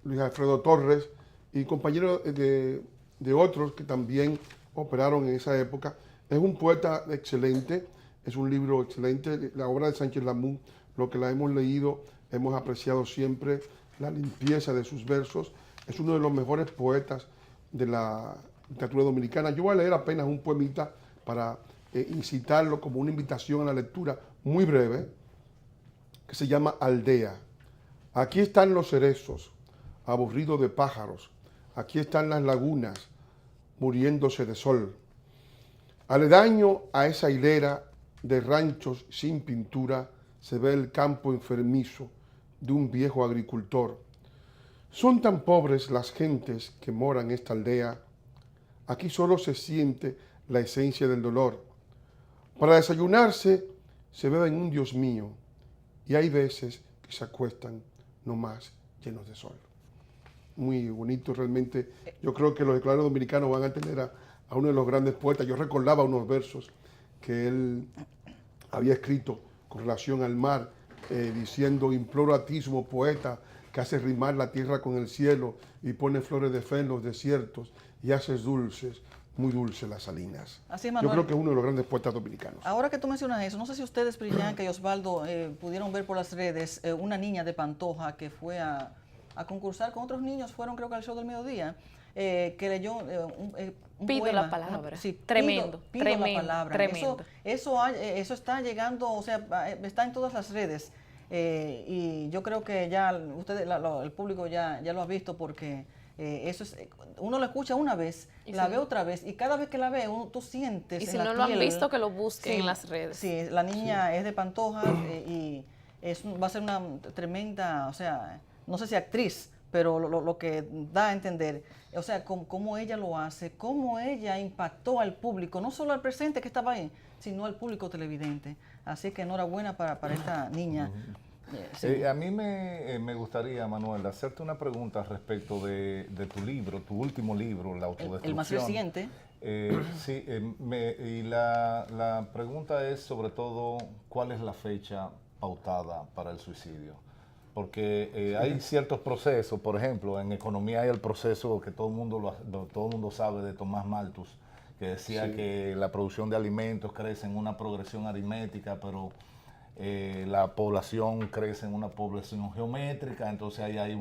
Luis Alfredo Torres y compañero de otros que también operaron en esa época. Es un poeta excelente, es un libro excelente. La obra de Sánchez Lamun, lo que la hemos leído, hemos apreciado siempre la limpieza de sus versos. Es uno de los mejores poetas de la literatura dominicana. Yo voy a leer apenas un poemita para incitarlo como una invitación a la lectura muy breve, que se llama Aldea. Aquí están los cerezos, aburridos de pájaros. Aquí están las lagunas, muriéndose de sol. Aledaño a esa hilera de ranchos sin pintura, se ve el campo enfermizo de un viejo agricultor. Son tan pobres las gentes que moran en esta aldea. Aquí solo se siente la esencia del dolor. Para desayunarse se beben un Dios mío y hay veces que se acuestan nomás llenos de sol. Muy bonito realmente. Yo creo que los escolares dominicanos van a tener a uno de los grandes poetas. Yo recordaba unos versos que él había escrito con relación al mar, diciendo: imploro a ti, sumo poeta, que haces rimar la tierra con el cielo y pones flores de fe en los desiertos y haces dulces, muy dulces las salinas. Así es, Manuel. Yo creo que es uno de los grandes poetas dominicanos. Ahora que tú mencionas eso, no sé si ustedes, Priyanka y Osvaldo, pudieron ver por las redes una niña de Pantoja que fue a concursar con otros niños, fueron creo que al show del mediodía, que leyó un pido poema. La palabra. Sí, Tremendo, pido tremendo, la palabra. tremendo. Eso está llegando, o sea, está en todas las redes. Y yo creo que ya ustedes, el público ya lo ha visto, porque Eso es, uno lo escucha una vez, la ve otra vez, y cada vez que la ve, tú sientes Y en si la no lo han piel. visto, que lo busquen Sí, en las redes. Sí, la niña es de Pantoja y va a ser una tremenda, o sea, no sé si actriz, pero lo que da a entender, o sea, cómo ella lo hace, cómo ella impactó al público, no solo al presente que estaba ahí, sino al público televidente. Así que enhorabuena para esta niña. Sí. A mí me gustaría, Manuel, hacerte una pregunta respecto de tu libro, tu último libro, La autodestrucción. El más reciente. Sí, y la pregunta es sobre todo, ¿cuál es la fecha pautada para el suicidio? Porque hay ciertos procesos, por ejemplo, en economía hay el proceso que todo el mundo sabe de Tomás Malthus, que decía que la producción de alimentos crece en una progresión aritmética, pero la población crece en una población geométrica, entonces ahí hay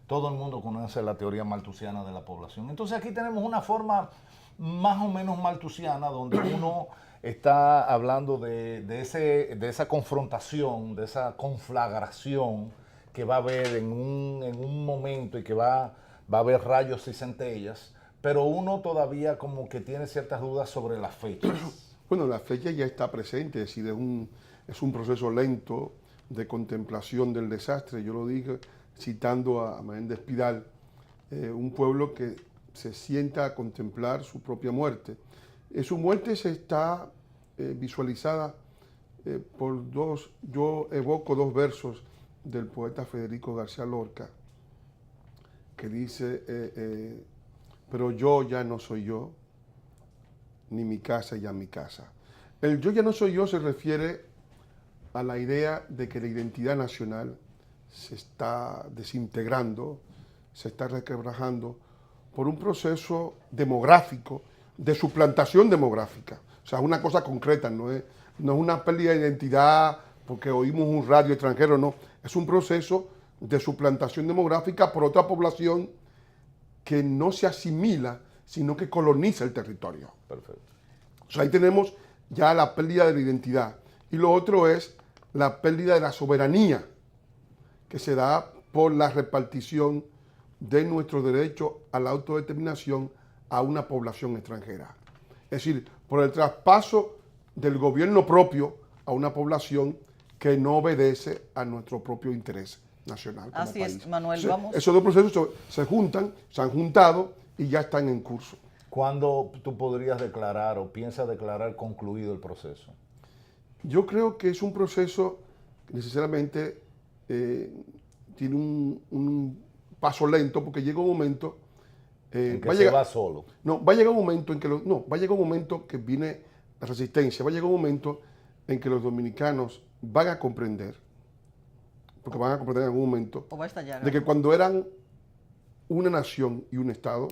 todo el mundo conoce la teoría malthusiana de la población. Entonces aquí tenemos una forma más o menos malthusiana donde uno está hablando de esa confrontación, de esa conflagración que va a haber en un momento y que va a haber rayos y centellas, pero uno todavía como que tiene ciertas dudas sobre las fechas. Bueno, la fecha ya está presente, es decir, es un proceso lento de contemplación del desastre. Yo lo dije citando a Menéndez Pidal, un pueblo que se sienta a contemplar su propia muerte. Su muerte se está visualizada por yo evoco dos versos del poeta Federico García Lorca, que dice, pero yo ya no soy yo, ni mi casa ya mi casa. El yo ya no soy yo se refiere a la idea de que la identidad nacional se está desintegrando, se está requebrajando por un proceso demográfico, de suplantación demográfica. O sea, es una cosa concreta, no es una pérdida de identidad porque oímos un radio extranjero, no. Es un proceso de suplantación demográfica por otra población que no se asimila, sino que coloniza el territorio. Perfecto. O sea, ahí tenemos ya la pérdida de la identidad. Y lo otro es la pérdida de la soberanía que se da por la repartición de nuestro derecho a la autodeterminación a una población extranjera. Es decir, por el traspaso del gobierno propio a una población que no obedece a nuestro propio interés nacional como Así país. es, Manuel, Entonces, vamos. esos dos procesos se han juntado y ya están en curso. ¿Cuándo tú podrías declarar o piensas declarar concluido el proceso? Yo creo que es un proceso que necesariamente tiene un paso lento, porque llega un momento... en que se va solo. No, va a llegar un momento en que... va a llegar un momento que viene la resistencia, va a llegar un momento en que los dominicanos van a comprender, porque van a comprender en algún momento, O va a estallar. de que cuando eran una nación y un Estado,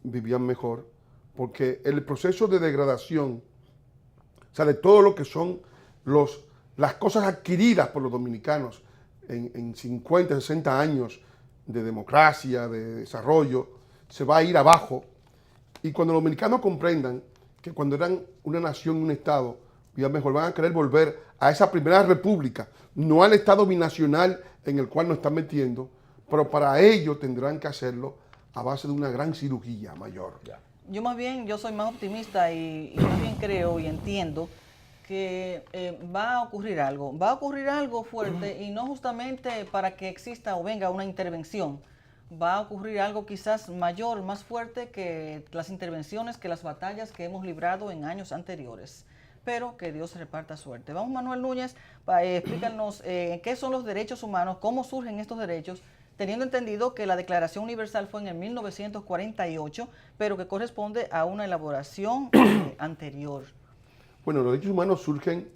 vivían mejor, porque el proceso de degradación, o sea, de todo lo que son las cosas adquiridas por los dominicanos en 50, 60 años de democracia, de desarrollo, se va a ir abajo. Y cuando los dominicanos comprendan que cuando eran una nación y un Estado, vivían mejor, van a querer volver a esa primera república, no al Estado binacional en el cual nos están metiendo, pero para ello tendrán que hacerlo a base de una gran cirugía mayor. Yo soy más optimista y más bien creo y entiendo que va a ocurrir algo fuerte y no justamente para que exista o venga una intervención, va a ocurrir algo quizás mayor, más fuerte que las intervenciones, que las batallas que hemos librado en años anteriores, pero que Dios reparta suerte. Vamos, Manuel Núñez, explícanos qué son los derechos humanos, cómo surgen estos derechos, teniendo entendido que la Declaración Universal fue en el 1948, pero que corresponde a una elaboración anterior. Bueno, los derechos humanos surgen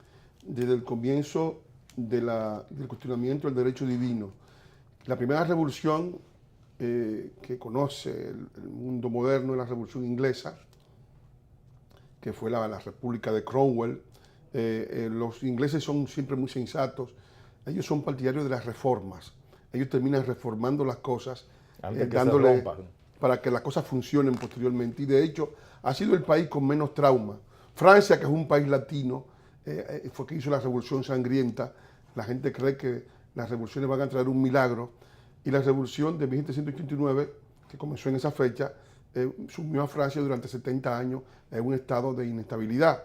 desde el comienzo del cuestionamiento del derecho divino. La primera revolución que conoce el mundo moderno es la Revolución Inglesa, que fue la República de Cromwell. Los ingleses son siempre muy sensatos. Ellos son partidarios de las reformas. Ellos terminan reformando las cosas, dándole para que las cosas funcionen posteriormente. Y de hecho, ha sido el país con menos trauma. Francia, que es un país latino, fue que hizo la Revolución Sangrienta. La gente cree que las revoluciones van a traer un milagro. y la revolución de 1789, que comenzó en esa fecha, sumió a Francia durante 70 años en un estado de inestabilidad.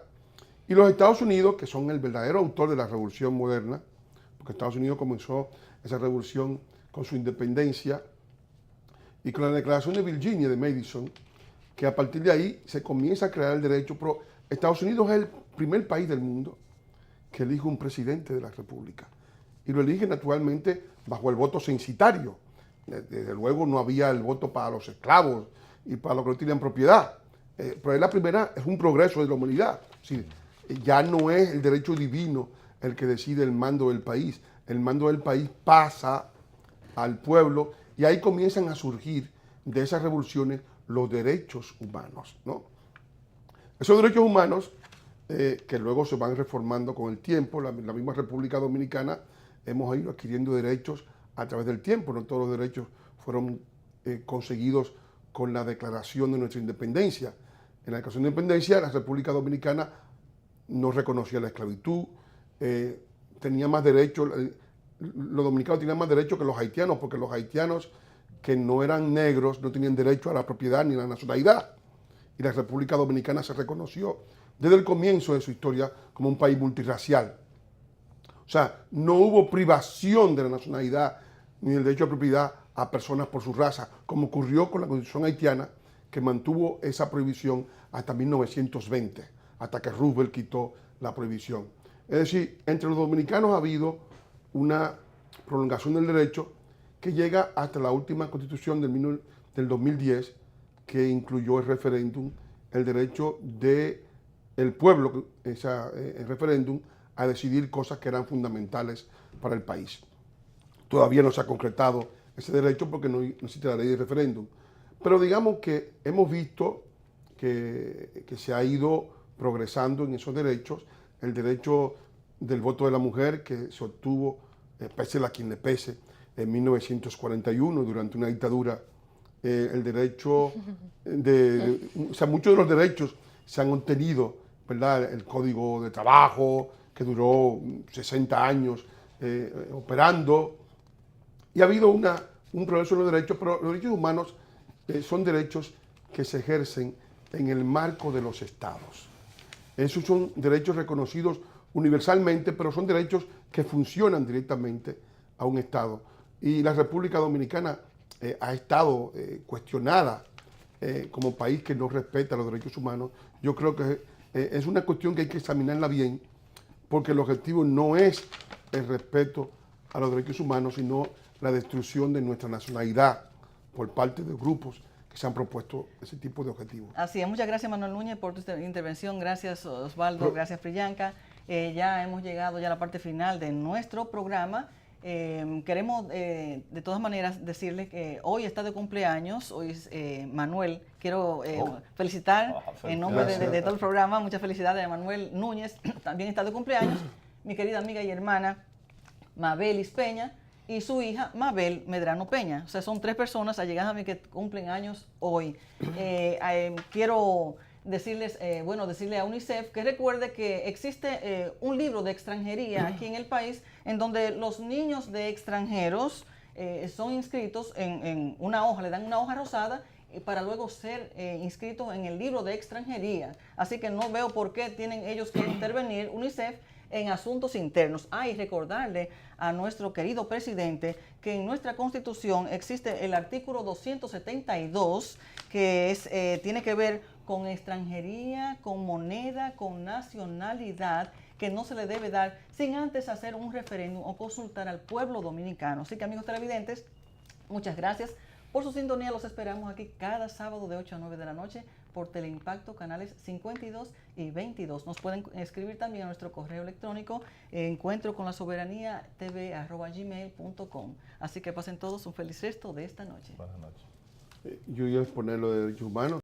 Y los Estados Unidos, que son el verdadero autor de la revolución moderna, porque Estados Unidos comenzó esa revolución con su independencia y con la declaración de Virginia, de Madison, que a partir de ahí se comienza a crear el derecho, pero Estados Unidos es el primer país del mundo que elige un presidente de la República. Y lo elige naturalmente bajo el voto censitario. Desde luego no había el voto para los esclavos y para los que no tenían propiedad. Pero es la primera, es un progreso de la humanidad. Es decir, ya no es el derecho divino el que decide el mando del país. El mando del país pasa al pueblo y ahí comienzan a surgir de esas revoluciones los derechos humanos, ¿no? Esos derechos humanos que luego se van reformando con el tiempo, la misma República Dominicana hemos ido adquiriendo derechos a través del tiempo, no todos los derechos fueron conseguidos con la declaración de nuestra independencia. En la declaración de independencia, la República Dominicana no reconocía la esclavitud, tenía más derechos, los dominicanos tenían más derechos que los haitianos, porque los haitianos que no eran negros no tenían derecho a la propiedad ni a la nacionalidad. Y la República Dominicana se reconoció desde el comienzo de su historia como un país multirracial. O sea, no hubo privación de la nacionalidad ni del derecho a propiedad a personas por su raza, como ocurrió con la Constitución haitiana, que mantuvo esa prohibición hasta 1920, hasta que Roosevelt quitó la prohibición. Es decir, entre los dominicanos ha habido una prolongación del derecho que llega hasta la última Constitución del 2010, que incluyó el referéndum, el derecho del pueblo, el referéndum, a decidir cosas que eran fundamentales para el país. Todavía no se ha concretado ese derecho porque no existe la ley de referéndum. Pero digamos que hemos visto que se ha ido progresando en esos derechos. El derecho del voto de la mujer, que se obtuvo, pese a quien le pese, en 1941, durante una dictadura. El derecho o sea, muchos de los derechos se han obtenido, ¿verdad? El Código de Trabajo, que duró 60 años operando, y ha habido un progreso en los derechos, pero los derechos humanos son derechos que se ejercen en el marco de los estados. Esos son derechos reconocidos universalmente, pero son derechos que funcionan directamente a un estado. Y la República Dominicana ha estado cuestionada como país que no respeta los derechos humanos. Yo creo que es una cuestión que hay que examinarla bien, porque el objetivo no es el respeto a los derechos humanos, sino la destrucción de nuestra nacionalidad por parte de grupos que se han propuesto ese tipo de objetivos. Así es, muchas gracias Manuel Núñez por tu intervención, gracias Osvaldo, gracias Priyanka. Ya hemos llegado ya a la parte final de nuestro programa. Queremos de todas maneras decirles que hoy está de cumpleaños, hoy es Manuel, quiero felicitar en nombre de todo el programa, muchas felicidades a Manuel Núñez, también está de cumpleaños mi querida amiga y hermana Mabelis Peña y su hija Mabel Medrano Peña. O sea, son tres personas allegadas a mí que cumplen años hoy. Quiero decirles, decirle a UNICEF que recuerde que existe un libro de extranjería aquí en el país en donde los niños de extranjeros son inscritos en una hoja, le dan una hoja rosada para luego ser inscritos en el libro de extranjería. Así que no veo por qué tienen ellos que intervenir UNICEF en asuntos internos. Y recordarle a nuestro querido presidente que en nuestra Constitución existe el artículo 272 que tiene que ver con extranjería, con moneda, con nacionalidad, que no se le debe dar sin antes hacer un referéndum o consultar al pueblo dominicano. Así que, amigos televidentes, muchas gracias por su sintonía. Los esperamos aquí cada sábado de 8 a 9 de la noche por Teleimpacto, canales 52 y 22. Nos pueden escribir también a nuestro correo electrónico encuentroconlasoberanía@gmail.com. Así que pasen todos un feliz resto de esta noche. Buenas noches. Yo iba a exponer lo de derechos humanos.